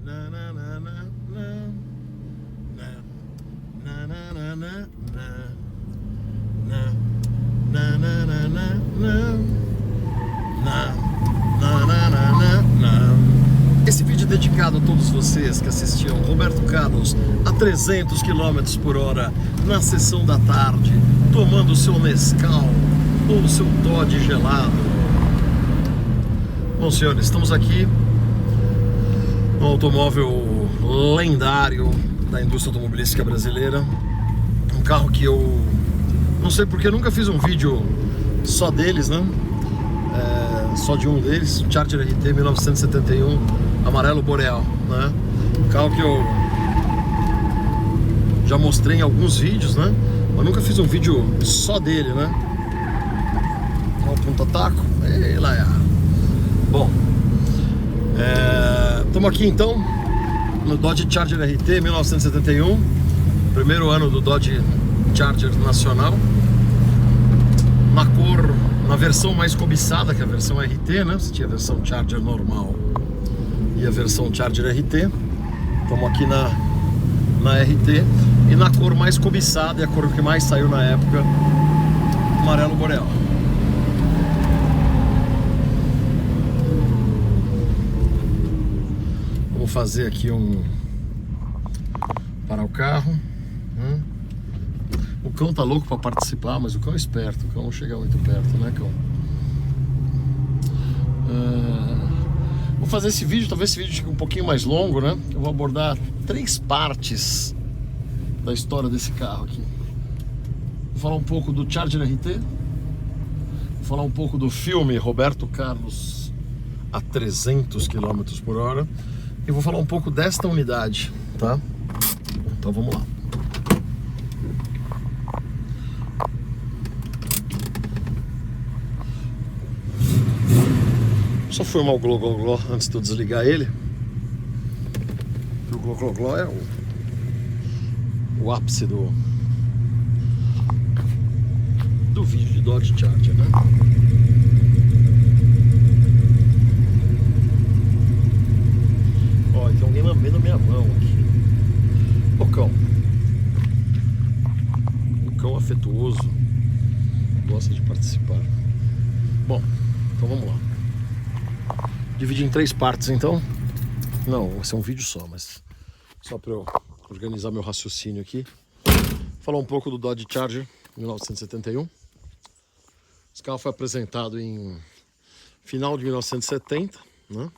Na na na na na na na na na na na na na na na na. Esse vídeo é dedicado a todos vocês que assistiam Roberto Carlos a 300 km por hora na sessão da tarde, tomando seu Nescau ou seu Toddy gelado. Bom, senhores, estamos aqui no automóvel lendário da indústria automobilística brasileira. Um carro que eu não sei porque nunca fiz um vídeo só deles, né? Só de um deles, o Charger RT 1971 amarelo boreal, né? Um carro que eu já mostrei em alguns vídeos, né? Mas nunca fiz um vídeo só dele, né? Olha o ponta-taco. Ei, lá é. Bom, estamos aqui então no Dodge Charger RT 1971, primeiro ano do Dodge Charger nacional, na versão mais cobiçada, que é a versão RT, né? Você tinha a versão Charger normal e a versão Charger RT. Estamos aqui na RT e na cor mais cobiçada, e a cor que mais saiu na época, amarelo boreal. Vou fazer aqui parar o carro. O cão tá louco para participar, mas o cão é esperto, o cão não chega muito perto, né, cão? Vou fazer esse vídeo, talvez esse vídeo fique um pouquinho mais longo, né? Eu vou abordar 3 partes da história desse carro aqui. Vou falar um pouco do Charger RT, vou falar um pouco do filme Roberto Carlos a 300 km por hora e vou falar um pouco desta unidade, tá? Então vamos lá. Só formar o Gló antes de eu desligar ele. O Gló é o ápice do vídeo de Dodge Charger, né? Ó, tem alguém lambendo a minha mão aqui. Ô, cão. O cão afetuoso gosta de participar. Bom, então vamos lá. Dividir em 3 partes, então. Não, vai ser um vídeo só, mas só para eu organizar meu raciocínio aqui. Falar um pouco do Dodge Charger 1971. Esse carro foi apresentado em final de 1970, né?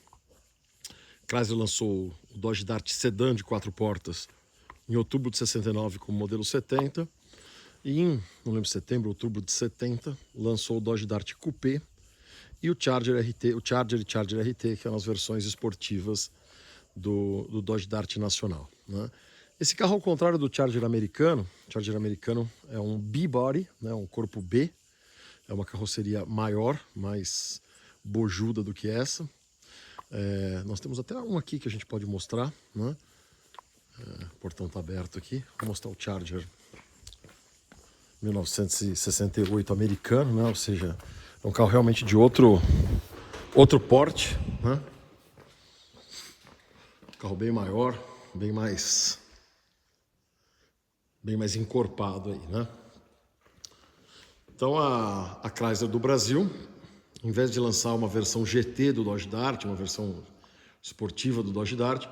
Chrysler lançou o Dodge Dart Sedan de 4 portas em outubro de 69 como modelo 70. E não lembro, setembro, outubro de 70, lançou o Dodge Dart Coupé e o Charger RT, o Charger e Charger RT, que eram as versões esportivas do Dodge Dart nacional, né? Esse carro, ao contrário do Charger americano, o Charger americano é um B-body, né, um corpo B, é uma carroceria maior, mais bojuda do que essa. Nós temos até um aqui que a gente pode mostrar, né? O portão está aberto aqui. Vou mostrar o Charger 1968 americano, né? Ou seja, é um carro realmente de outro porte, né? Carro bem maior, bem mais encorpado aí, né? Então a Chrysler do Brasil, em vez de lançar uma versão GT do Dodge Dart, uma versão esportiva do Dodge Dart,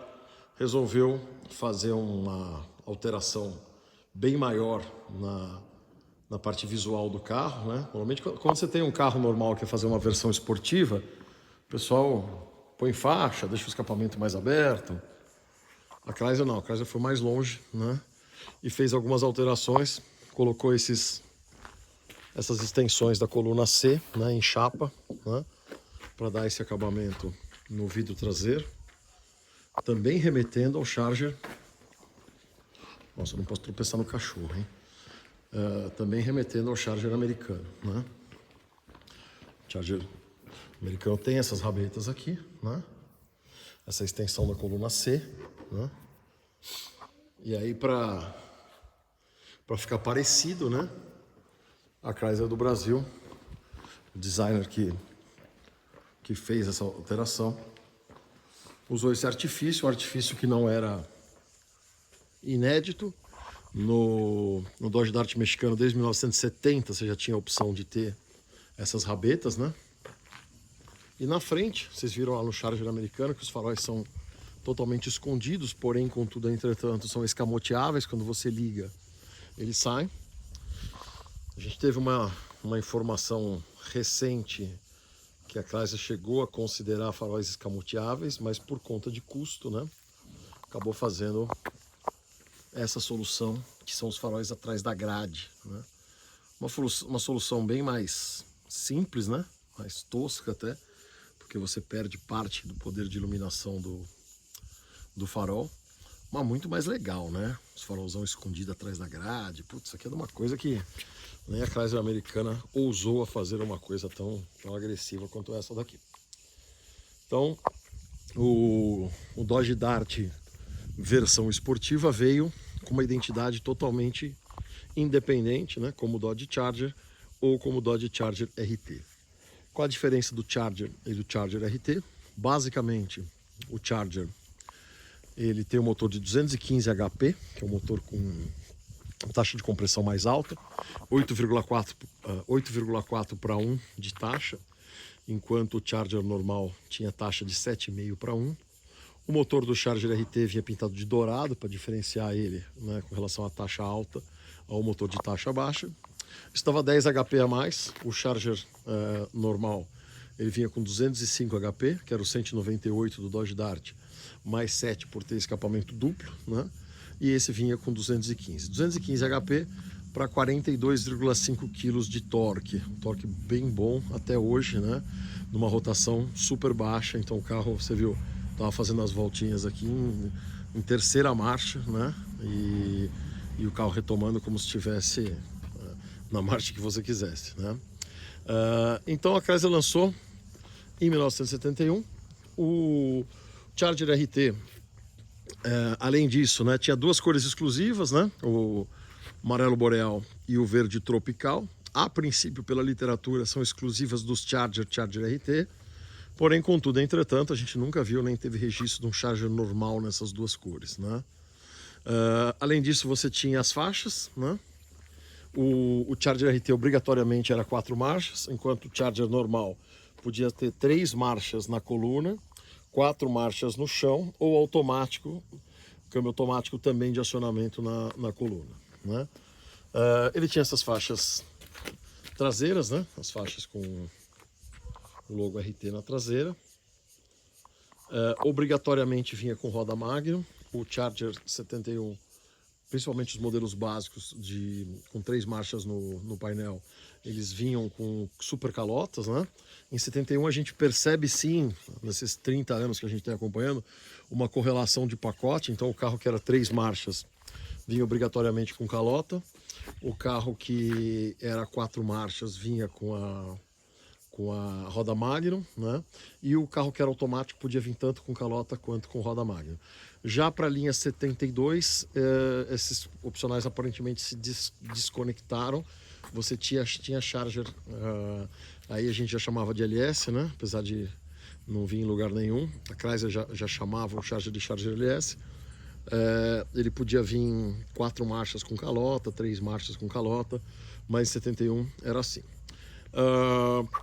resolveu fazer uma alteração bem maior na parte visual do carro, né? Normalmente, quando você tem um carro normal que quer fazer uma versão esportiva, o pessoal põe faixa, deixa o escapamento mais aberto. A Chrysler não, a Chrysler foi mais longe, né? E fez algumas alterações, colocou essas extensões da coluna C, né, em chapa, né, para dar esse acabamento no vidro traseiro, também remetendo ao Charger. Nossa, eu não posso tropeçar no cachorro, hein? Também remetendo ao Charger americano, né? O Charger americano tem essas rabetas aqui, né? Essa extensão da coluna C, né? E aí para ficar parecido, né? A Chrysler do Brasil, o designer que fez essa alteração, usou esse artifício, um artifício que não era inédito. No Dodge Dart mexicano, desde 1970, você já tinha a opção de ter essas rabetas, né? E na frente, vocês viram lá no Charger americano que os faróis são totalmente escondidos, porém, contudo, entretanto, são escamoteáveis. Quando você liga, eles saem. A gente teve uma informação recente que a Chrysler chegou a considerar faróis escamoteáveis, mas por conta de custo, né, acabou fazendo essa solução, que são os faróis atrás da grade, né? Uma solução bem mais simples, né, mais tosca até, porque você perde parte do poder de iluminação do farol, mas muito mais legal, né? Os farolzão escondido atrás da grade. Putz, isso aqui é uma coisa que nem a Chrysler americana ousou a fazer uma coisa tão agressiva quanto essa daqui. Então, o Dodge Dart versão esportiva veio com uma identidade totalmente independente, né? Como o Dodge Charger ou como o Dodge Charger RT. Qual a diferença do Charger e do Charger RT? Basicamente, o Charger ele tem um motor de 215 HP, que é um motor com taxa de compressão mais alta, 8,4 para 1 de taxa, enquanto o Charger normal tinha taxa de 7,5 para 1. O motor do Charger RT vinha pintado de dourado para diferenciar ele, né, com relação à taxa alta ao motor de taxa baixa. Estava 10 HP a mais. O Charger normal ele vinha com 205 HP, que era o 198 do Dodge Dart, mais 7 por ter escapamento duplo, né? E esse vinha com 215 HP para 42,5 kg de torque. Um torque bem bom até hoje, né? Numa rotação super baixa. Então o carro, você viu, estava fazendo as voltinhas aqui em terceira marcha, né? E o carro retomando como se estivesse na marcha que você quisesse, né? Então a Chrysler lançou em 1971 o Charger RT. Além disso, né, tinha duas cores exclusivas, né? O amarelo boreal e o verde tropical. A princípio, pela literatura, são exclusivas dos Charger RT. Porém, contudo, entretanto, a gente nunca viu nem teve registro de um Charger normal nessas duas cores, né? Além disso, você tinha as faixas, né? O Charger RT obrigatoriamente era 4 marchas, enquanto o Charger normal podia ter 3 marchas na coluna, 4 marchas no chão, ou automático, câmbio automático também de acionamento na coluna, né? Ele tinha essas faixas traseiras, né? As faixas com o logo RT na traseira. Obrigatoriamente vinha com roda Magnum. O Charger 71, principalmente os modelos básicos com 3 marchas no painel, eles vinham com super calotas, né? Em 71 a gente percebe sim, nesses 30 anos que a gente tem acompanhando, uma correlação de pacote. Então o carro que era 3 marchas vinha obrigatoriamente com calota. O carro que era 4 marchas vinha com a roda Magnum, né? E o carro que era automático podia vir tanto com calota quanto com roda Magnum. Já para a linha 72, esses opcionais aparentemente se desconectaram. Você tinha Charger, aí a gente já chamava de LS, né? Apesar de não vir em lugar nenhum. A Chrysler já chamava o Charger de Charger LS. Ele podia vir 4 marchas com calota, 3 marchas com calota, mas em 71 era assim.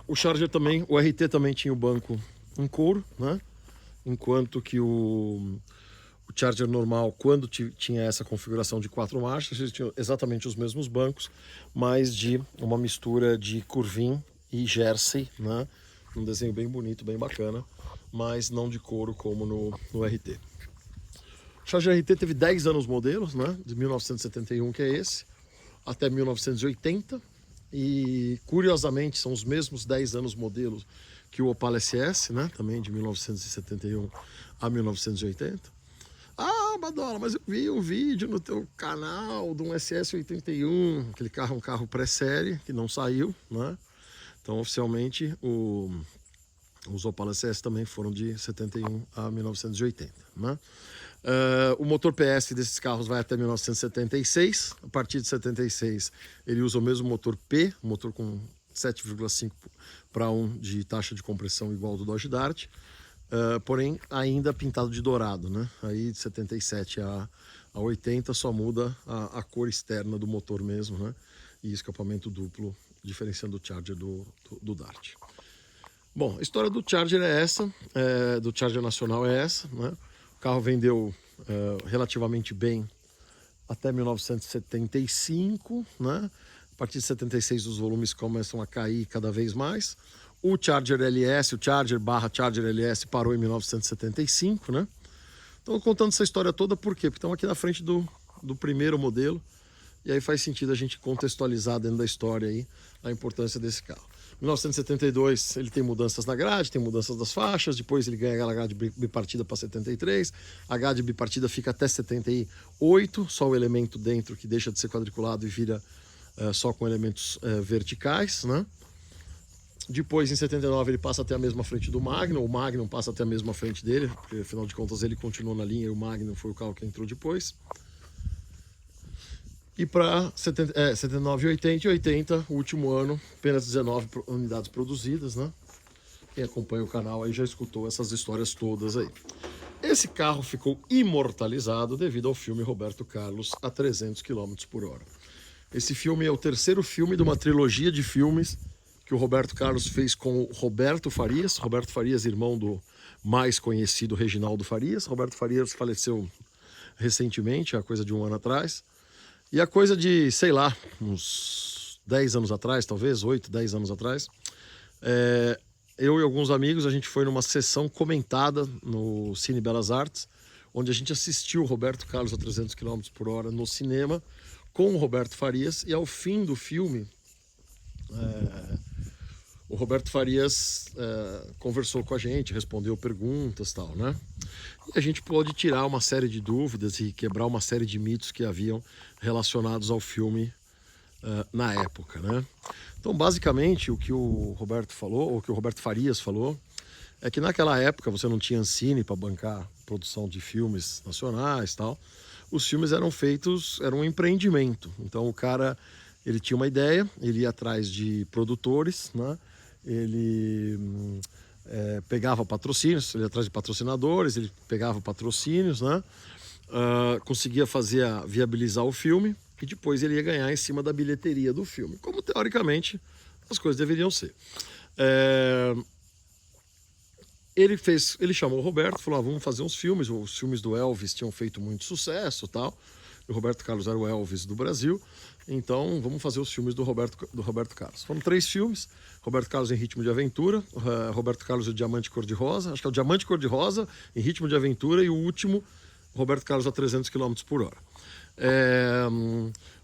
O Charger também, o RT também tinha o banco em couro, né? Enquanto que o Charger normal, quando tinha essa configuração de 4 marchas, eles tinham exatamente os mesmos bancos, mas de uma mistura de curvin e jersey, né? Um desenho bem bonito, bem bacana, mas não de couro como no RT. O Charger RT teve 10 anos modelos, né? De 1971, que é esse, até 1980. E curiosamente são os mesmos 10 anos modelos que o Opala SS, né? Também de 1971 a 1980. Ah, Badola, mas eu vi um vídeo no teu canal de um SS81. Aquele carro é um carro pré-série que não saiu, né? Então oficialmente os Opala SS também foram de 71 a 1980, né? O motor PS desses carros vai até 1976. A partir de 76 ele usa o mesmo motor P, motor com 7,5 para 1 de taxa de compressão igual ao do Dodge Dart. porém ainda pintado de dourado, né? Aí de 77 a 80 só muda a cor externa do motor mesmo, né? E escapamento duplo, diferenciando o Charger do Dart. Bom, a história do Charger é essa, do Charger nacional é essa, né? O carro vendeu relativamente bem até 1975, né? A partir de 76 os volumes começam a cair cada vez mais. O Charger LS, o Charger/Charger LS parou em 1975, né? Estou contando essa história toda por quê? Porque estamos aqui na frente do primeiro modelo e aí faz sentido a gente contextualizar dentro da história aí a importância desse carro. Em 1972 ele tem mudanças na grade, tem mudanças das faixas, depois ele ganha aquela grade bipartida para 73, a grade bipartida fica até 78, só o elemento dentro que deixa de ser quadriculado e vira só com elementos verticais, né? Depois, em 79, ele passa a ter a mesma frente do Magnum, o Magnum passa a ter a mesma frente dele, porque afinal de contas ele continuou na linha e o Magnum foi o carro que entrou depois. E para 79, 80 e 80, o último ano, apenas 19 unidades produzidas, né? Quem acompanha o canal aí já escutou essas histórias todas aí. Esse carro ficou imortalizado devido ao filme Roberto Carlos a 300 km por hora. Esse filme é o terceiro filme de uma trilogia de filmes que o Roberto Carlos fez com o Roberto Farias, irmão do mais conhecido Reginaldo Farias. Roberto Farias faleceu recentemente, há coisa de um ano atrás. E a coisa de, sei lá, uns 10 anos atrás, talvez, 8, 10 anos atrás, eu e alguns amigos, a gente foi numa sessão comentada no Cine Belas Artes, onde a gente assistiu o Roberto Carlos a 300 km por hora no cinema com o Roberto Farias, e ao fim do filme, o Roberto Farias conversou com a gente, respondeu perguntas e tal, né? E a gente pôde tirar uma série de dúvidas e quebrar uma série de mitos que haviam relacionados ao filme na época, né? Então, basicamente, o que o Roberto falou, ou o que o Roberto Farias falou, é que naquela época você não tinha Ancine para bancar produção de filmes nacionais e tal. Os filmes eram feitos, era um empreendimento. Então, o cara, ele tinha uma ideia, ele ia atrás de produtores, né? Ele pegava patrocínios, ele ia atrás de patrocinadores, ele pegava patrocínios, né? Conseguia viabilizar o filme e depois ele ia ganhar em cima da bilheteria do filme, como teoricamente as coisas deveriam ser. Ele chamou o Roberto, falou: vamos fazer uns filmes. Os filmes do Elvis tinham feito muito sucesso, tal. E o Roberto Carlos era o Elvis do Brasil, então vamos fazer os filmes do Roberto Carlos. Foram 3 filmes: Roberto Carlos em Ritmo de Aventura, Roberto Carlos e o Diamante Cor-de-Rosa, acho que é o Diamante Cor-de-Rosa em Ritmo de Aventura, e o último, Roberto Carlos a 300 km por hora.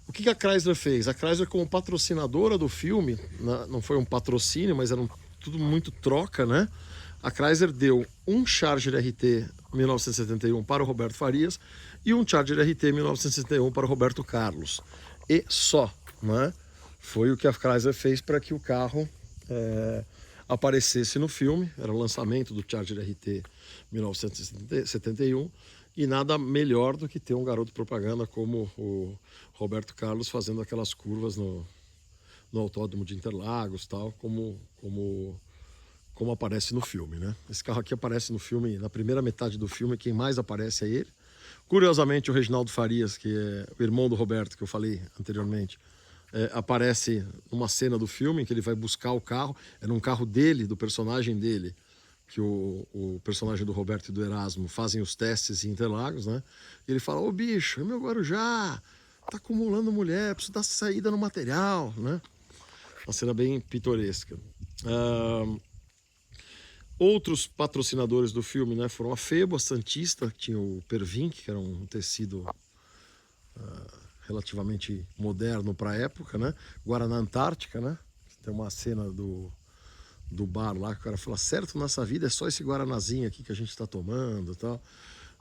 O que a Chrysler fez? A Chrysler, como patrocinadora do filme, não foi um patrocínio, mas era tudo muito troca, né? A Chrysler deu um Charger RT 1971 para o Roberto Farias e um Charger RT 1971 para o Roberto Carlos. E só, né? Foi o que a Chrysler fez para que o carro aparecesse no filme. Era o lançamento do Charger RT 1971 e nada melhor do que ter um garoto propaganda como o Roberto Carlos fazendo aquelas curvas no Autódromo de Interlagos, tal, como aparece no filme, né? Esse carro aqui aparece no filme, na primeira metade do filme, quem mais aparece é ele. Curiosamente, o Reginaldo Farias, que é o irmão do Roberto, que eu falei anteriormente, aparece numa cena do filme em que ele vai buscar o carro. É num carro dele, do personagem dele, que o personagem do Roberto e do Erasmo fazem os testes em Interlagos, né? E ele fala: ô bicho, é meu Guarujá, tá acumulando mulher, preciso dar saída no material, né? Uma cena bem pitoresca. Outros patrocinadores do filme, né, foram a Febo, a Santista, que tinha o Pervink, que era um tecido relativamente moderno para a época, né? Guaraná Antártica, né? Tem uma cena do bar lá que o cara fala: certo, nossa vida é só esse guaranazinho aqui que a gente está tomando e tal.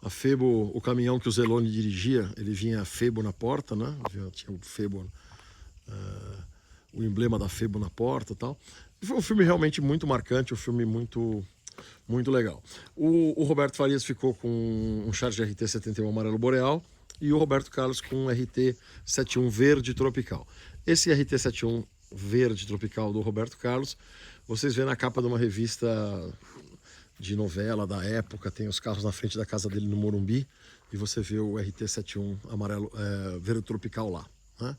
A Febo, o caminhão que o Zelone dirigia, ele vinha a Febo na porta, né? Tinha o Febo, o emblema da Febo na porta e tal. E foi um filme realmente muito marcante, um filme muito, muito legal. O Roberto Farias ficou com um Charger RT 71 amarelo boreal e o Roberto Carlos com um RT 71 verde tropical. Esse RT 71 verde tropical do Roberto Carlos, vocês vêem na capa de uma revista de novela da época, tem os carros na frente da casa dele no Morumbi, e você vê o RT-71 amarelo, verde tropical lá, né?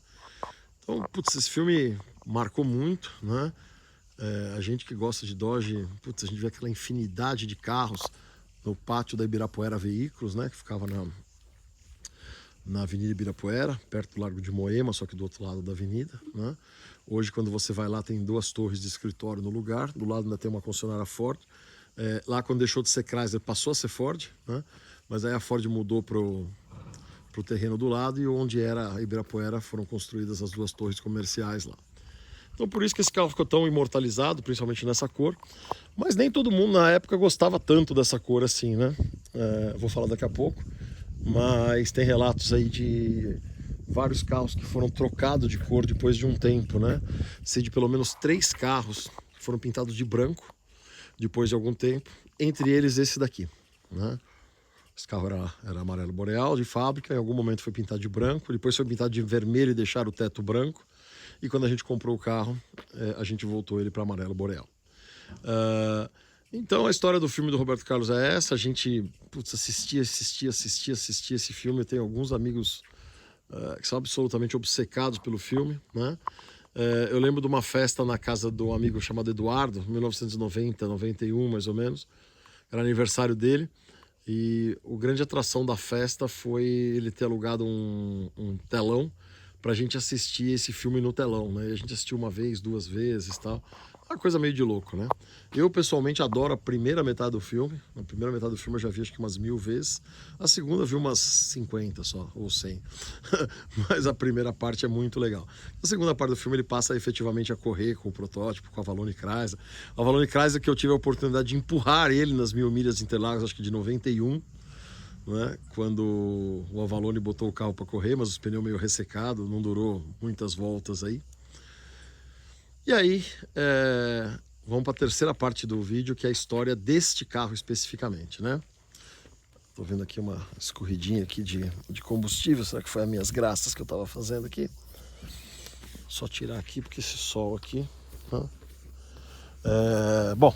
Então, putz, esse filme marcou muito, né? A gente que gosta de Dodge, putz, a gente vê aquela infinidade de carros no pátio da Ibirapuera Veículos, né? Que ficava na Avenida Ibirapuera, perto do Largo de Moema, só que do outro lado da avenida, né? Hoje, quando você vai lá, tem 2 torres de escritório no lugar. Do lado ainda tem uma concessionária Ford. Lá, quando deixou de ser Chrysler, passou a ser Ford, né? Mas aí a Ford mudou pro terreno do lado, e onde era a Ibirapuera foram construídas as 2 torres comerciais lá. Então, por isso que esse carro ficou tão imortalizado, principalmente nessa cor. Mas nem todo mundo na época gostava tanto dessa cor assim, né? Vou falar daqui a pouco. Mas tem relatos aí de vários carros que foram trocados de cor depois de um tempo, né? Sei de pelo menos 3 carros que foram pintados de branco depois de algum tempo. Entre eles esse daqui, né? Esse carro era amarelo boreal de fábrica, em algum momento foi pintado de branco, depois foi pintado de vermelho e deixaram o teto branco. E quando a gente comprou o carro, a gente voltou ele para amarelo boreal. Então a história do filme do Roberto Carlos é essa. A gente assistia esse filme. Eu tenho alguns amigos que são absolutamente obcecados pelo filme, né? Eu lembro de uma festa na casa de um amigo chamado Eduardo, em 1990, 91 mais ou menos. Era aniversário dele. E a grande atração da festa foi ele ter alugado um telão pra gente assistir esse filme no telão, né? E a gente assistiu 1 vez, 2 vezes e tal. Uma coisa meio de louco, né? Eu, pessoalmente, adoro a primeira metade do filme. Na primeira metade do filme eu já vi acho que umas 1000 vezes. A segunda eu vi umas 50 só, ou 100. Mas a primeira parte é muito legal. A segunda parte do filme ele passa efetivamente a correr com o protótipo, com a Avalon Chrysler. A Avalon Chrysler que eu tive a oportunidade de empurrar ele nas 1000 milhas de Interlagos, acho que de 91. Né? Quando o Avalon botou o carro para correr, mas os pneus meio ressecados, não durou muitas voltas aí. E aí, vamos para a terceira parte do vídeo, que é a história deste carro especificamente, né? Tô vendo aqui uma escorridinha aqui de combustível, será que foi as minhas graças que eu tava fazendo aqui? Só tirar aqui, porque esse sol aqui... Né? Bom,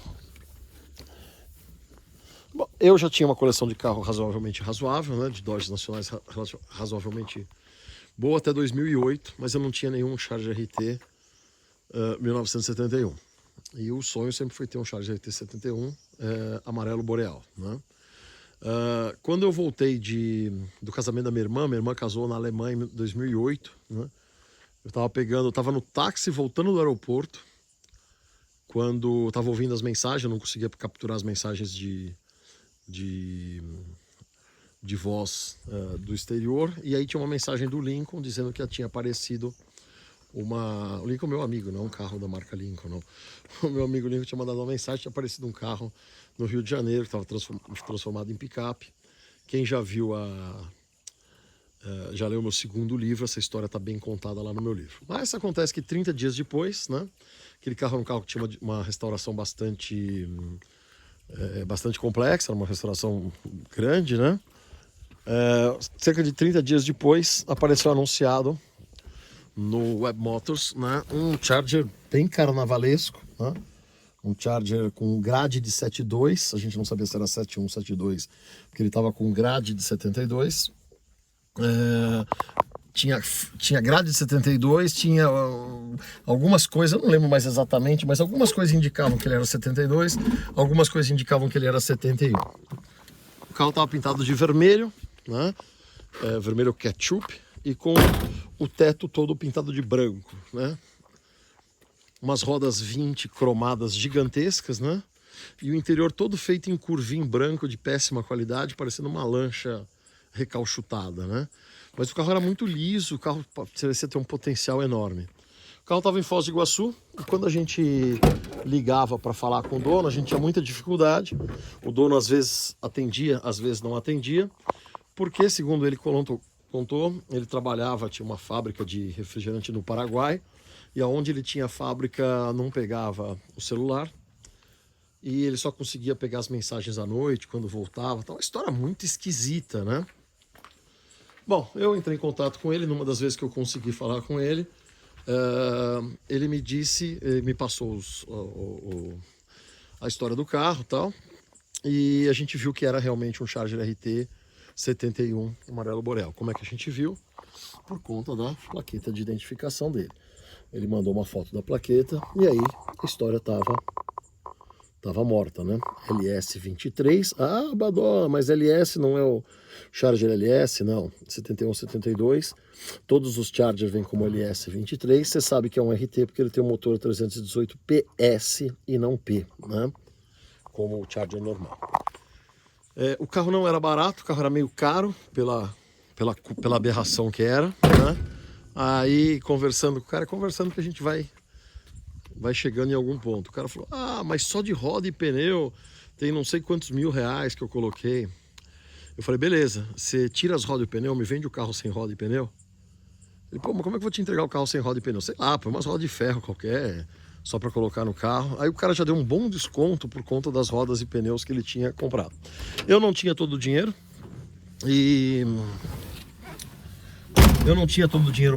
eu já tinha uma coleção de carro razoavelmente razoável, né? De Dodge nacionais razoavelmente boa até 2008, mas eu não tinha nenhum Charger RT 1971. E o sonho sempre foi ter um Charger RT 71 amarelo boreal, né? Quando eu voltei do casamento da minha irmã casou na Alemanha em 2008, né? Eu tava no táxi voltando do aeroporto, quando eu tava ouvindo as mensagens, eu não conseguia capturar as mensagens de voz do exterior, e aí tinha uma mensagem do Lincoln dizendo que tinha aparecido o Lincoln é meu amigo, não é um carro da marca Lincoln, não. O meu amigo Lincoln tinha mandado uma mensagem, tinha aparecido um carro no Rio de Janeiro, que estava transformado em picape. Quem já viu já leu meu segundo livro, essa história está bem contada lá no meu livro. Mas acontece que 30 dias depois, né, aquele carro era um carro que tinha uma restauração bastante complexa, uma restauração grande, né? Cerca de 30 dias depois, apareceu anunciado no Web Motors, né, um Charger bem carnavalesco, né? Um Charger com grade de 7.2, a gente não sabia se era 7.1, 7.2, porque ele estava com grade de 72. Tinha grade de 72, tinha algumas coisas, eu não lembro mais exatamente, mas algumas coisas indicavam que ele era 72, algumas coisas indicavam que ele era 71. O carro estava pintado de vermelho, né? Vermelho ketchup, e com o teto todo pintado de branco, né? Umas rodas 20 cromadas gigantescas, né? E o interior todo feito em curvinho branco de péssima qualidade, parecendo uma lancha recalchutada, né? Mas o carro era muito liso, o carro parecia ter um potencial enorme. O carro estava em Foz do Iguaçu, e quando a gente ligava para falar com o dono, a gente tinha muita dificuldade. O dono às vezes atendia, às vezes não atendia, porque, segundo ele contou, ele trabalhava, tinha uma fábrica de refrigerante no Paraguai, e aonde ele tinha fábrica não pegava o celular, e ele só conseguia pegar as mensagens à noite, quando voltava. Então, uma história muito esquisita, né? Bom, eu entrei em contato com ele, numa das vezes que eu consegui falar com ele, ele me passou a história do carro e tal, E a gente viu que era realmente um Charger RT 71 amarelo Boreal. Como é que a gente viu? Por conta da plaqueta de identificação dele. Ele mandou uma foto da plaqueta e aí a história tava morta, né? LS23. Ah, Badó, mas LS não é o Charger LS, não. 71, 72. Todos os Chargers vêm como LS23. Você sabe que é um RT porque ele tem um motor 318 PS e não P, né? Como o Charger normal. O carro não era barato, o carro era meio caro pela aberração que era, né? Aí conversando com o cara, que a gente vai chegando em algum ponto. O cara falou, ah, mas só de roda e pneu tem não sei quantos R$1.000 que eu coloquei. Eu falei, beleza, você tira as rodas e pneu, me vende o carro sem roda e pneu? Ele, pô, mas como é que eu vou te entregar o carro sem roda e pneu? Sei lá, põe umas rodas de ferro qualquer, só para colocar no carro. Aí o cara já deu um bom desconto por conta das rodas e pneus que ele tinha comprado. Eu não tinha todo o dinheiro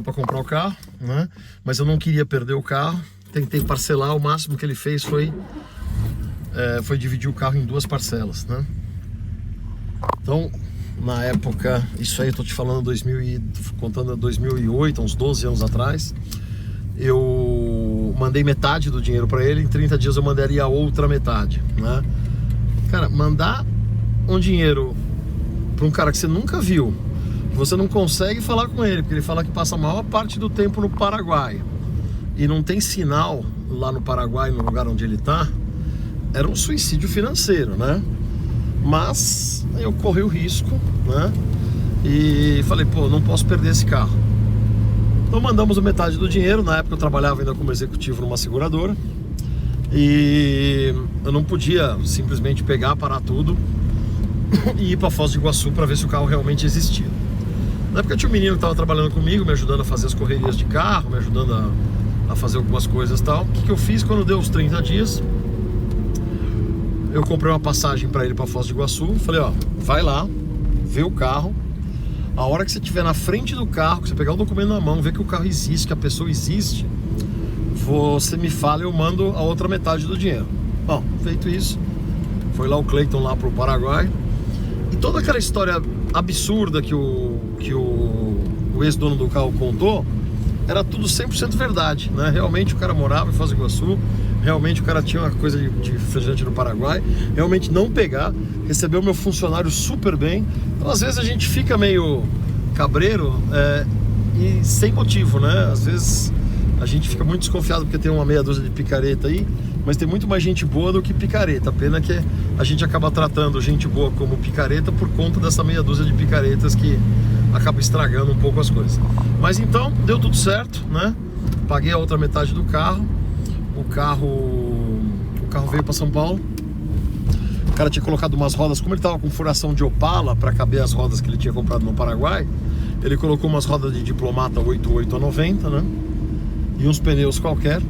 para comprar o carro, né? Mas eu não queria perder o carro. Tentei parcelar, o máximo que ele fez foi dividir o carro em 2 parcelas, né? Então, na época, isso aí eu tô te falando contando 2008, uns 12 anos atrás, eu mandei metade do dinheiro para ele, em 30 dias eu mandaria a outra metade, né? Cara, mandar um dinheiro para um cara que você nunca viu, você não consegue falar com ele, porque ele fala que passa a maior parte do tempo no Paraguai e não tem sinal lá no Paraguai, no lugar onde ele tá, era um suicídio financeiro, né? Mas eu corri o risco, né? E falei, pô, não posso perder esse carro. Então mandamos a metade do dinheiro. Na época eu trabalhava ainda como executivo numa seguradora e eu não podia simplesmente pegar, parar tudo e ir para Foz do Iguaçu para ver se o carro realmente existia. Na época tinha um menino que estava trabalhando comigo, me ajudando a fazer as correrias de carro, me ajudando a fazer algumas coisas e tal. O que eu fiz quando deu os 30 dias? Eu comprei uma passagem para ele para Foz do Iguaçu. Falei, ó, vai lá, vê o carro. A hora que você estiver na frente do carro, que você pegar o documento na mão, ver que o carro existe, que a pessoa existe, você me fala e eu mando a outra metade do dinheiro. Bom, feito isso, foi lá o Cleiton lá pro Paraguai. E toda aquela história absurda que o ex-dono do carro contou, era tudo 100% verdade, né? Realmente o cara morava em Foz do Iguaçu, realmente o cara tinha uma coisa de refrigerante no Paraguai, realmente não pegar, recebeu meu funcionário super bem. Então às vezes a gente fica meio cabreiro e sem motivo, né? Às vezes a gente fica muito desconfiado porque tem uma meia dúzia de picareta aí, mas tem muito mais gente boa do que picareta. A pena que a gente acaba tratando gente boa como picareta por conta dessa meia dúzia de picaretas que acaba estragando um pouco as coisas. Mas então, deu tudo certo, né? Paguei a outra metade do carro. O carro veio para São Paulo. O cara tinha colocado umas rodas, como ele tava com furação de Opala para caber as rodas que ele tinha comprado no Paraguai, ele colocou umas rodas de Diplomata 88 a 90, né? E uns pneus qualquer.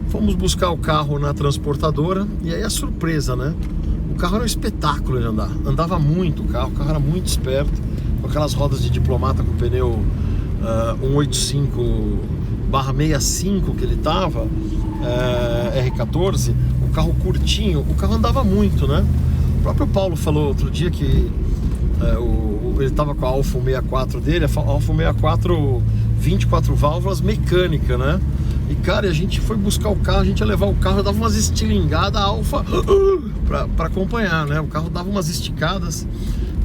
Fomos buscar o carro na transportadora e aí a surpresa, né? O carro era um espetáculo de andar. Andava muito o carro era muito esperto. Com aquelas rodas de Diplomata com pneu 185/65 que ele tava, R14, um carro curtinho, o carro andava muito, né? O próprio Paulo falou outro dia que ele tava com a Alfa 64 dele, a Alfa 64 24 válvulas mecânica, né? E cara, a gente foi buscar o carro, a gente ia levar o carro, dava umas estilingadas, a Alfa para acompanhar, né? O carro dava umas esticadas.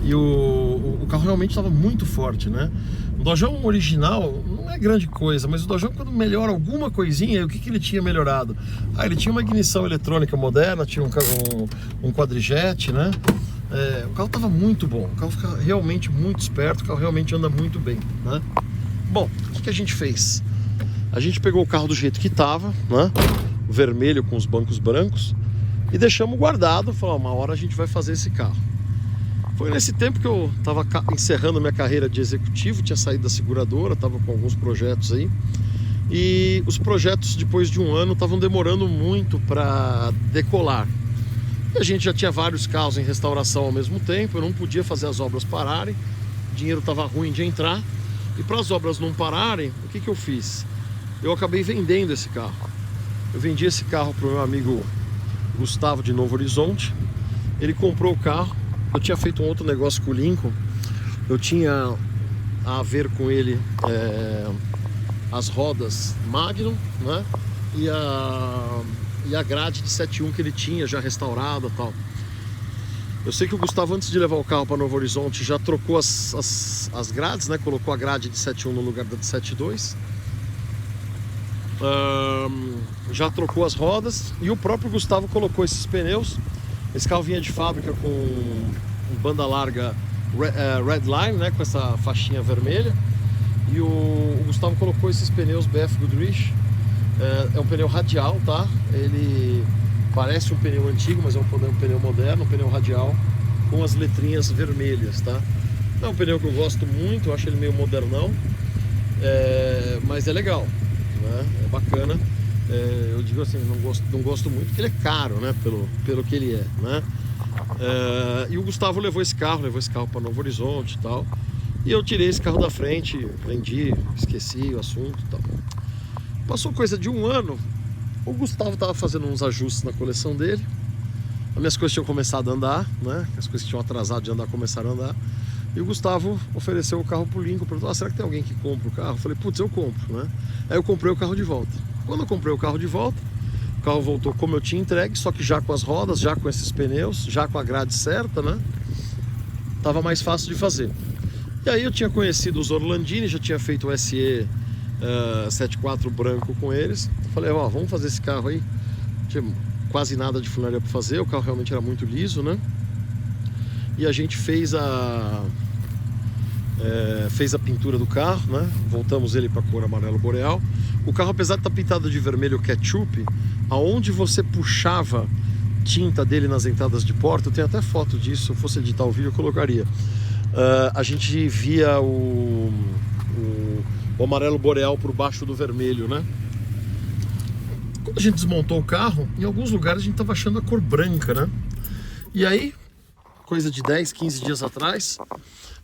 E o carro realmente estava muito forte, né? O Dojão original não é grande coisa, mas o Dojão, quando melhora alguma coisinha, o que ele tinha melhorado? Ele tinha uma ignição eletrônica moderna, tinha um quadrijet, né? O carro estava muito bom, o carro fica realmente muito esperto, o carro realmente anda muito bem, né? Bom, o que a gente fez? A gente pegou o carro do jeito que estava, né? Vermelho com os bancos brancos, e deixamos guardado. Falou, uma hora a gente vai fazer esse carro. Foi nesse tempo que eu estava encerrando minha carreira de executivo, tinha saído da seguradora, estava com alguns projetos aí. E os projetos, depois de um ano, estavam demorando muito para decolar. E a gente já tinha vários carros em restauração ao mesmo tempo, eu não podia fazer as obras pararem, o dinheiro estava ruim de entrar. E para as obras não pararem, o que eu fiz? Eu acabei vendendo esse carro. Eu vendi esse carro para o meu amigo Gustavo de Novo Horizonte. Ele comprou o carro. Eu tinha feito um outro negócio com o Lincoln. Eu tinha a ver com ele as rodas Magnum, né? E a grade de 7.1 que ele tinha já restaurada e tal. Eu sei que o Gustavo, antes de levar o carro para Novo Horizonte, já trocou as grades, né? Colocou a grade de 7.1 no lugar da de 7.2. Já trocou as rodas e o próprio Gustavo colocou esses pneus. Esse carro vinha de fábrica com banda larga Red Line, né? Com essa faixinha vermelha. E o Gustavo colocou esses pneus BF Goodrich. É um pneu radial, tá? Ele parece um pneu antigo, mas é um pneu moderno, um pneu radial com as letrinhas vermelhas, tá? É um pneu que eu gosto muito, eu acho ele meio modernão, mas é legal, né? É bacana. Eu digo assim, não gosto muito porque ele é caro, né? Pelo que ele é, né? E o Gustavo levou esse carro para Novo Horizonte e tal. E eu tirei esse carro da frente, vendi, esqueci o assunto e tal. Passou coisa de um ano. O Gustavo estava fazendo uns ajustes na coleção dele. As minhas coisas tinham começado a andar, né? As coisas que tinham atrasado de andar começaram a andar. E o Gustavo ofereceu o carro pro Lincoln. Perguntou, será que tem alguém que compra o carro? Eu falei, putz, eu compro, né? Aí eu comprei o carro de volta. Quando eu comprei o carro de volta, o carro voltou como eu tinha entregue, só que já com as rodas, já com esses pneus, já com a grade certa, né? Tava mais fácil de fazer. E aí eu tinha conhecido os Orlandini, já tinha feito o SE 74 branco com eles. Falei, vamos fazer esse carro aí. Tinha quase nada de funilaria para fazer, o carro realmente era muito liso, né? E a gente fez a pintura do carro, né? Voltamos ele para cor amarelo boreal. O carro, apesar de estar pintado de vermelho ketchup, aonde você puxava tinta dele nas entradas de porta, eu tenho até foto disso, se eu fosse editar o vídeo eu colocaria. A gente via o amarelo boreal por baixo do vermelho, né? Quando a gente desmontou o carro, em alguns lugares a gente estava achando a cor branca, né? E aí, coisa de 10, 15 dias atrás,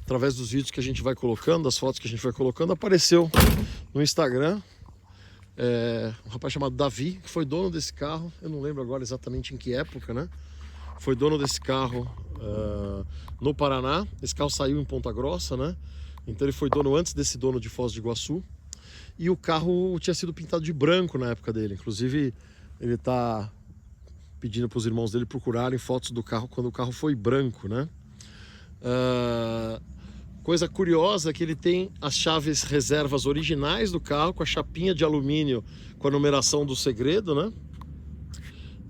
através dos vídeos que a gente vai colocando, das fotos que a gente vai colocando, apareceu no Instagram um rapaz chamado Davi, que foi dono desse carro. Eu não lembro agora exatamente em que época, né? Foi dono desse carro no Paraná. Esse carro saiu em Ponta Grossa, né? Então ele foi dono antes desse dono de Foz do Iguaçu. E o carro tinha sido pintado de branco na época dele. Inclusive, ele tá pedindo para os irmãos dele procurarem fotos do carro quando o carro foi branco, né? Coisa curiosa é que ele tem as chaves reservas originais do carro, com a chapinha de alumínio com a numeração do segredo, né?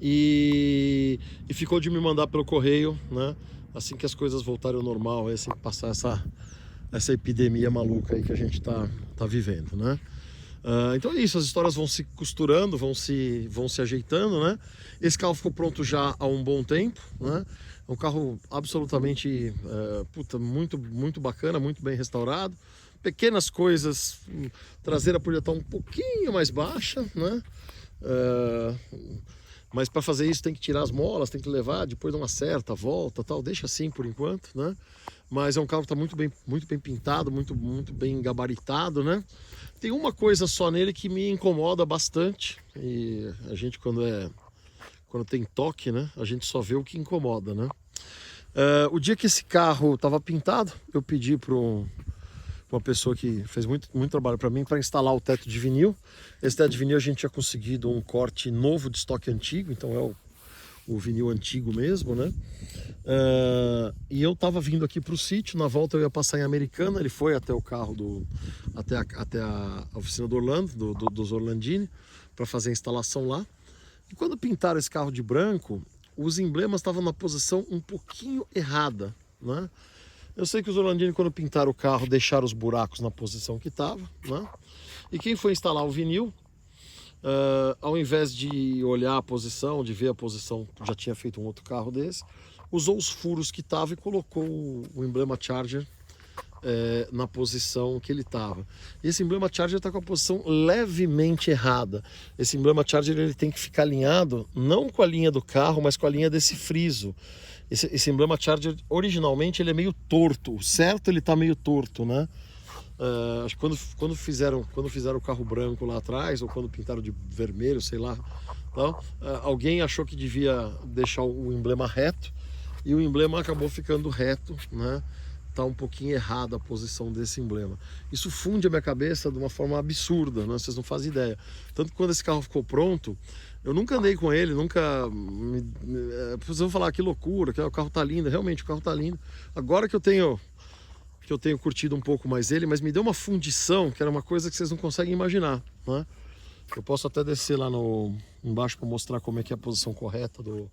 E ficou de me mandar pelo correio, né? Assim que as coisas voltarem ao normal, assim que passar essa epidemia maluca aí que a gente tá vivendo, né? Então é isso, as histórias vão se costurando, vão se ajeitando, né? Esse carro ficou pronto já há um bom tempo, né? É um carro absolutamente muito, muito bacana, muito bem restaurado. Pequenas coisas, traseira podia estar um pouquinho mais baixa, né? Mas para fazer isso tem que tirar as molas, tem que levar, depois de uma certa volta, tal. Deixa assim por enquanto, né? Mas é um carro que está muito bem pintado, muito bem gabaritado, né? Tem uma coisa só nele que me incomoda bastante, e a gente quando tem toque, né? A gente só vê o que incomoda, né? O dia que esse carro estava pintado, eu pedi para uma pessoa que fez muito trabalho para mim para instalar o teto de vinil. Esse teto de vinil a gente tinha conseguido um corte novo de estoque antigo, então é o vinil antigo mesmo, né? E eu tava vindo aqui pro sítio, na volta eu ia passar em Americana, ele foi até o carro até a oficina do Orlando, dos Orlandini, para fazer a instalação lá. E quando pintaram esse carro de branco, os emblemas estavam na posição um pouquinho errada, né? Eu sei que os Orlandini, quando pintaram o carro, deixaram os buracos na posição que estava, né? E quem foi instalar o vinil, ao invés de olhar a posição, de ver a posição, já tinha feito um outro carro desse, usou os furos que estava e colocou o emblema Charger na posição que ele estava. Esse emblema Charger está com a posição levemente errada. Esse emblema Charger ele tem que ficar alinhado não com a linha do carro, mas com a linha desse friso. Esse emblema Charger originalmente ele é meio torto, certo? Ele está meio torto, né? Acho que quando fizeram o carro branco lá atrás, ou quando pintaram de vermelho, sei lá, alguém achou que devia deixar o emblema reto, e o emblema acabou ficando reto, né? Tá um pouquinho errada a posição desse emblema. Isso funde a minha cabeça de uma forma absurda, né? Vocês não fazem ideia. Tanto que quando esse carro ficou pronto, eu nunca andei com ele, nunca... Vocês vão falar, que loucura, que o carro tá lindo. Realmente, o carro tá lindo. Agora que eu tenho curtido um pouco mais ele, mas me deu uma fundição, que era uma coisa que vocês não conseguem imaginar, né? Eu posso até descer lá embaixo para mostrar como é que é a posição correta do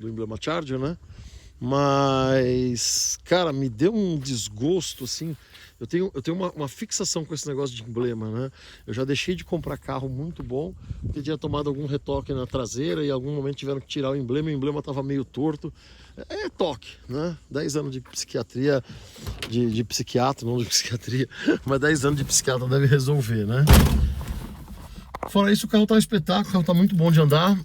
emblema Charger, né? Mas, cara, me deu um desgosto, assim. Eu tenho uma fixação com esse negócio de emblema, né? Eu já deixei de comprar carro muito bom, porque tinha tomado algum retoque na traseira e em algum momento tiveram que tirar o emblema estava meio torto. É toque, né? 10 anos de psiquiatria, de psiquiatra, não de psiquiatria, mas 10 anos de psiquiatra deve resolver, né? Fora isso, o carro tá um espetáculo, o carro tá muito bom de andar.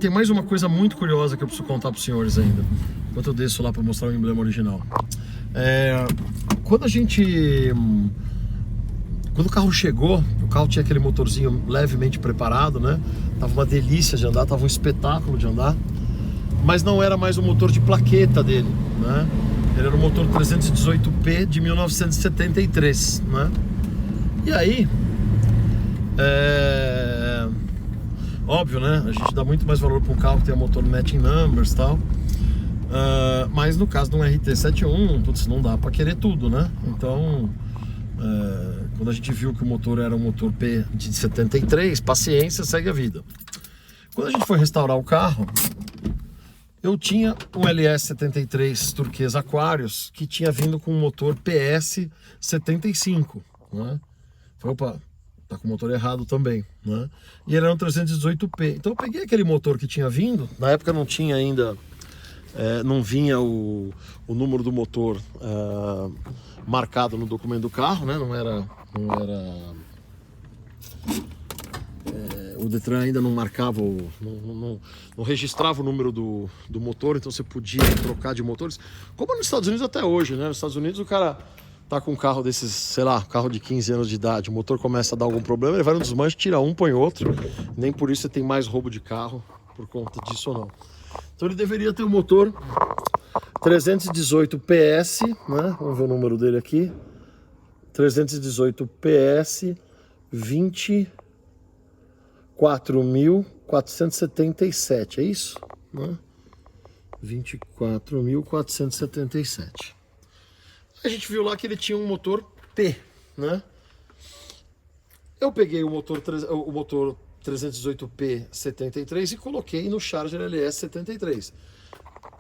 Tem mais uma coisa muito curiosa que eu preciso contar para os senhores ainda, enquanto eu desço lá para mostrar o emblema original. Quando o carro chegou, o carro tinha aquele motorzinho levemente preparado, né? Tava uma delícia de andar, tava um espetáculo de andar, mas não era mais o motor de plaqueta dele, né? Ele era um motor 318P de 1973, né? E aí, óbvio, né? A gente dá muito mais valor para um carro que tem um motor matching numbers e tal. Mas no caso de um RT71, putz, não dá para querer tudo, né? Então, quando a gente viu que o motor era um motor P de 73, paciência, segue a vida. Quando a gente foi restaurar o carro, eu tinha um LS73 turquesa Aquarius que tinha vindo com um motor PS75, né? Falei, opa, tá com o motor errado também, né? E ele era um 318P. Então eu peguei aquele motor que tinha vindo, na época não tinha ainda, não vinha o número do motor marcado no documento do carro, né? Não era o Detran ainda não marcava, não registrava o número do motor, então você podia trocar de motores, como nos Estados Unidos até hoje, né? Nos Estados Unidos o cara tá com um carro desses, sei lá, carro de 15 anos de idade, o motor começa a dar algum problema, ele vai no desmanche, tira um, põe outro, nem por isso você tem mais roubo de carro por conta disso ou não. Então ele deveria ter um motor 318 PS, né? Vamos ver o número dele aqui, 318 PS 24.477, é isso? Né? 24.477. A gente viu lá que ele tinha um motor P, né? Eu peguei o motor 318P 73 e coloquei no Charger LS 73.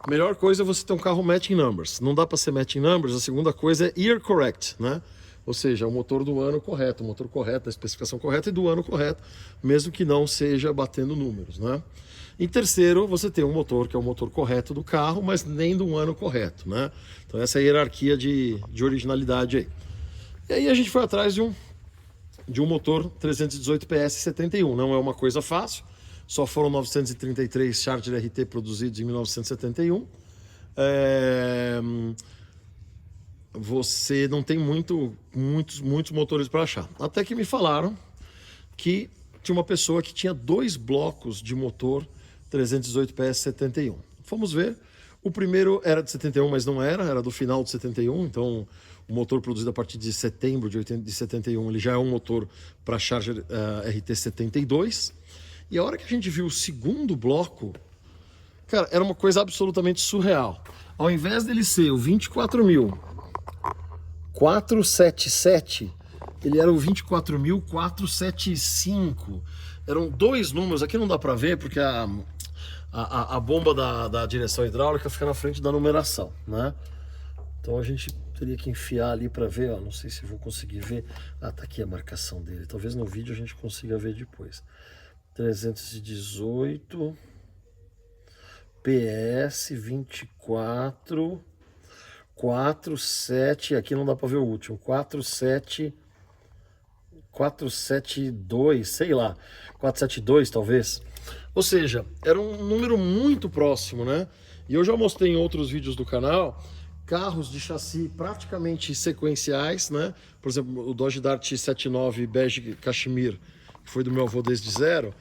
Melhor coisa é você ter um carro matching numbers. Não dá para ser matching numbers. A segunda coisa é year correct, né? Ou seja, o motor do ano correto, o motor correto, a especificação correta e do ano correto, mesmo que não seja batendo números, né? Em terceiro, você tem um motor que é o motor correto do carro, mas nem do ano correto, né? Então essa é a hierarquia de originalidade aí. E aí a gente foi atrás de um motor 318 PS 71. Não é uma coisa fácil, só foram 933 Charger RT produzidos em 1971. Você não tem muitos motores para achar. Até que me falaram que tinha uma pessoa que tinha 2 blocos de motor 318 PS 71. Fomos ver. O primeiro era de 71, mas não era do final de 71. Então, o motor produzido a partir de setembro de 71, ele já é um motor para Charger RT 72. E a hora que a gente viu o segundo bloco, cara, era uma coisa absolutamente surreal. Ao invés dele ser o 24.477, ele era o 24.475. Eram 2 números, aqui não dá para ver porque a bomba da direção hidráulica fica na frente da numeração, né? Então a gente teria que enfiar ali para ver, ó, não sei se vou conseguir ver. Tá aqui a marcação dele, talvez no vídeo a gente consiga ver depois. 318 PS 24 47, aqui não dá para ver o último, 472, sei lá, 472 talvez. Ou seja, era um número muito próximo, né? E eu já mostrei em outros vídeos do canal carros de chassi praticamente sequenciais, né? Por exemplo, o Dodge Dart 79 Bege Cashmere, que foi do meu avô desde zero,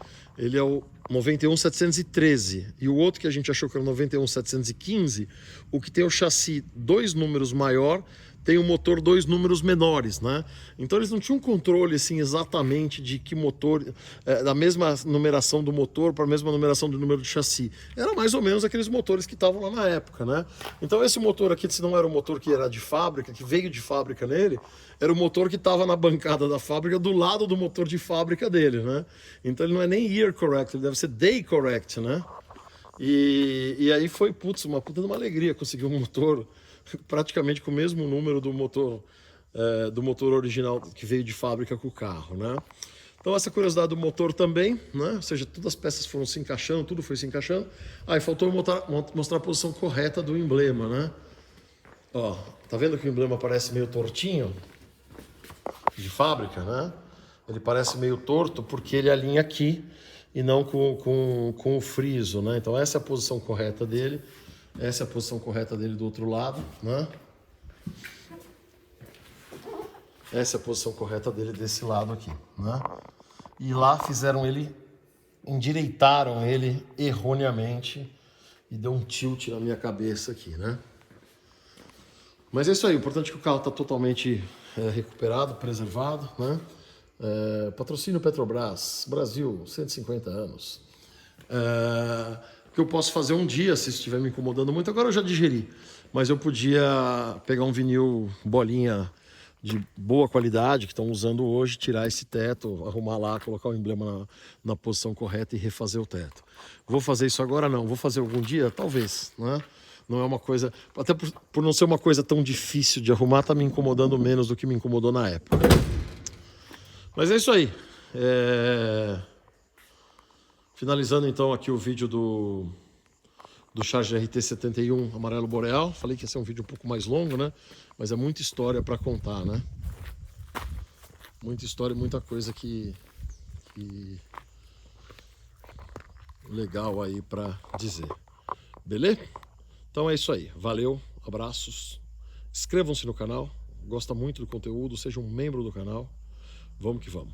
ele é o 91.713. E o outro que a gente achou que era o 91.715, o que tem o chassi 2 números maior, tem o motor 2 números menores, né? Então eles não tinham controle assim exatamente de que motor, da mesma numeração do motor para a mesma numeração do número de chassi. Era mais ou menos aqueles motores que estavam lá na época, né? Então esse motor aqui, se não era o motor que era de fábrica, que veio de fábrica nele, era o motor que estava na bancada da fábrica do lado do motor de fábrica dele, né? Então ele não é nem year correct, ele deve ser day correct, né? E aí foi, putz, uma puta de uma alegria conseguir um motor praticamente com o mesmo número do motor original que veio de fábrica com o carro, né? Então essa curiosidade do motor também, né? Ou seja, todas as peças foram se encaixando, tudo foi se encaixando. Aí faltou mostrar a posição correta do emblema, né? Ó, tá vendo que o emblema parece meio tortinho? De fábrica, né? Ele parece meio torto porque ele alinha aqui e não com o friso, né? Então essa é a posição correta dele. Essa é a posição correta dele do outro lado, né? Essa é a posição correta dele desse lado aqui, né? E lá fizeram ele, endireitaram ele erroneamente e deu um tilt na minha cabeça aqui, né? Mas é isso aí, o importante é que o carro está totalmente recuperado, preservado, né? Patrocínio Petrobras, Brasil, 150 anos. Que eu posso fazer um dia se estiver me incomodando muito. Agora eu já digeri, mas eu podia pegar um vinil bolinha de boa qualidade que estão usando hoje, tirar esse teto, arrumar lá, colocar o emblema na posição correta e refazer o teto. Vou fazer isso agora? Não. Vou fazer algum dia? Talvez, né? Não é uma coisa, até por não ser uma coisa tão difícil de arrumar, tá me incomodando menos do que me incomodou na época. Mas é isso aí. Finalizando então aqui o vídeo do Charger RT71 amarelo boreal. Falei que ia ser um vídeo um pouco mais longo, né? Mas é muita história para contar, né? Muita história e muita coisa que legal aí para dizer. Beleza? Então é isso aí. Valeu, abraços. Inscrevam-se no canal. Gosta muito do conteúdo, seja um membro do canal. Vamos que vamos.